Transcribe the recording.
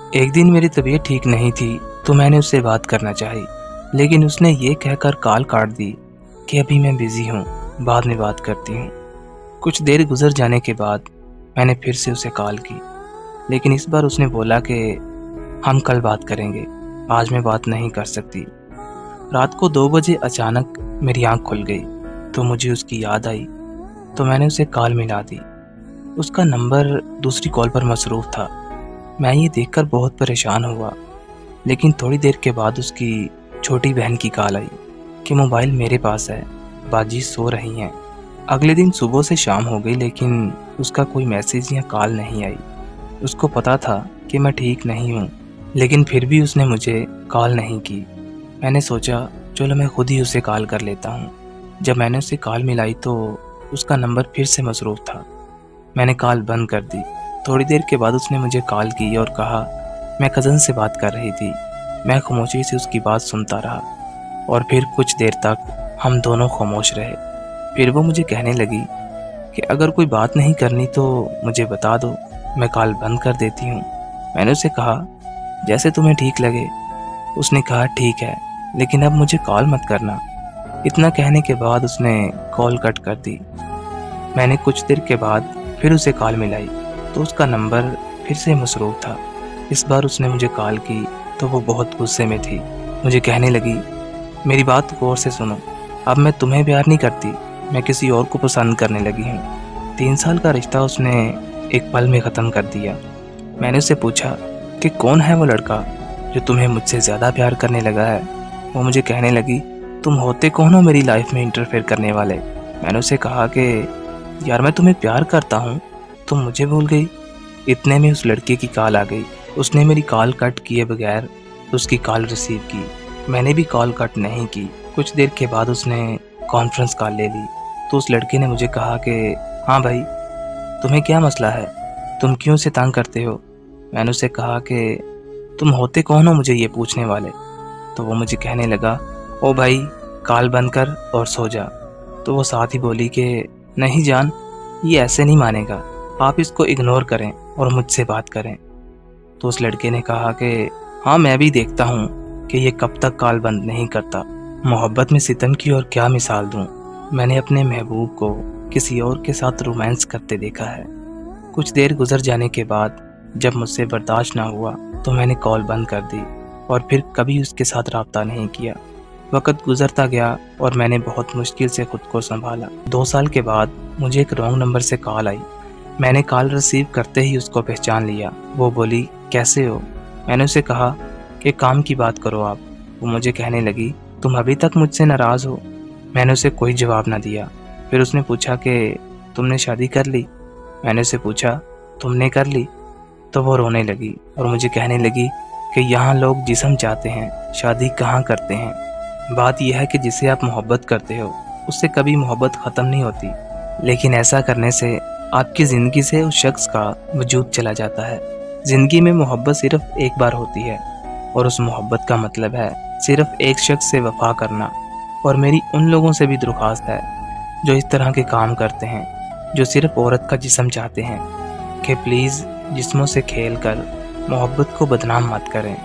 एक दिन मेरी तबीयत ठीक नहीं थी तो मैंने उससे बात करना चाही, लेकिन उसने ये कहकर कॉल काट दी कि अभी मैं बिज़ी हूँ, बाद में बात करती हूँ। कुछ देर गुज़र जाने के बाद मैंने फिर से उसे कॉल की, लेकिन इस बार उसने बोला कि हम कल बात करेंगे, आज मैं बात नहीं कर सकती। रात को 2 बजे अचानक मेरी आँख खुल गई तो मुझे उसकी याद आई, तो मैंने उसे कॉल मिला दी। उसका नंबर दूसरी कॉल पर मसरूफ़ था। मैं ये देखकर बहुत परेशान हुआ, लेकिन थोड़ी देर के बाद उसकी छोटी बहन की कॉल आई कि मोबाइल मेरे पास है, बाजी सो रही हैं। अगले दिन सुबह से शाम हो गई, लेकिन उसका कोई मैसेज या कॉल नहीं आई। उसको पता था कि मैं ठीक नहीं हूँ, लेकिन फिर भी उसने मुझे कॉल नहीं की। मैंने सोचा चलो मैं खुद ही उसे कॉल कर लेता हूँ। जब मैंने उसे कॉल मिलाई तो उसका नंबर फिर से मसरूफ़ था। मैंने कॉल बंद कर दी। थोड़ी देर के बाद उसने मुझे कॉल की और कहा मैं कज़न से बात कर रही थी। मैं खामोशी से उसकी बात सुनता रहा और फिर कुछ देर तक हम दोनों खामोश रहे। फिर वो मुझे कहने लगी कि अगर कोई बात नहीं करनी तो मुझे बता दो, मैं कॉल बंद कर देती हूँ। मैंने उसे कहा जैसे तुम्हें ठीक लगे। उसने कहा ठीक है, लेकिन अब मुझे कॉल मत करना। इतना कहने के बाद उसने कॉल कट कर दी। मैंने कुछ देर के बाद फिर उसे कॉल मिलाई तो उसका नंबर फिर से मसरूफ़ था। इस बार उसने मुझे कॉल की तो वो बहुत गुस्से में थी। मुझे कहने लगी मेरी बात गौर से सुनो, अब मैं तुम्हें प्यार नहीं करती, मैं किसी और को पसंद करने लगी हूँ। 3 साल का रिश्ता उसने एक पल में ख़त्म कर दिया। मैंने उससे पूछा कि कौन है वो लड़का जो तुम्हें मुझसे ज़्यादा प्यार करने लगा है। वो मुझे कहने लगी तुम होते कौन हो मेरी लाइफ में इंटरफेयर करने वाले। मैंने उसे कहा कि यार मैं तुम्हें प्यार करता हूँ, तुम मुझे भूल गई। इतने में उस लड़के की कॉल आ गई। उसने मेरी कॉल कट किए बगैर उसकी कॉल रिसीव की। मैंने भी कॉल कट नहीं की। कुछ देर के बाद उसने कॉन्फ्रेंस कॉल ले ली तो उस लड़के ने मुझे कहा कि हाँ भाई, तुम्हें क्या मसला है, तुम क्यों उसे तंग करते हो। मैंने उसे कहा कि तुम होते कौन हो मुझे ये पूछने वाले। तो वो मुझे कहने लगा ओ भाई, कॉल बंद कर और सो जा। तो वो साथ ही बोली कि नहीं जान, ये ऐसे नहीं मानेगा, आप इसको इग्नोर करें और मुझसे बात करें। तो उस लड़के ने कहा कि हाँ मैं भी देखता हूँ कि ये कब तक कॉल बंद नहीं करता। मोहब्बत में सितम की और क्या मिसाल दूँ, मैंने अपने महबूब को किसी और के साथ रोमांस करते देखा है। कुछ देर गुजर जाने के बाद जब मुझसे बर्दाश्त ना हुआ तो मैंने कॉल बंद कर दी और फिर कभी उसके साथ रब्ता नहीं किया। वक्त गुजरता गया और मैंने बहुत मुश्किल से खुद को संभाला। 2 साल के बाद मुझे एक रॉन्ग नंबर से कॉल आई। मैंने कॉल रिसीव करते ही उसको पहचान लिया। वो बोली कैसे हो। मैंने उसे कहा कि काम की बात करो आप। वो मुझे कहने लगी तुम अभी तक मुझसे नाराज़ हो। मैंने उसे कोई जवाब ना दिया। फिर उसने पूछा कि तुमने शादी कर ली। मैंने उसे पूछा तुमने कर ली। तो वो रोने लगी और मुझे कहने लगी कि यहाँ लोग जिस्म चाहते हैं, शादी कहाँ करते हैं। बात यह है कि जिसे आप मोहब्बत करते हो उससे कभी मोहब्बत ख़त्म नहीं होती, लेकिन ऐसा करने से आपकी ज़िंदगी से उस शख्स का वजूद चला जाता है। ज़िंदगी में मोहब्बत सिर्फ एक बार होती है और उस मोहब्बत का मतलब है सिर्फ एक शख्स से वफा करना। और मेरी उन लोगों से भी दरख्वास्त है जो इस तरह के काम करते हैं, जो सिर्फ औरत का जिस्म चाहते हैं, कि प्लीज़ जिस्मों से खेल कर मोहब्बत को बदनाम मत करें।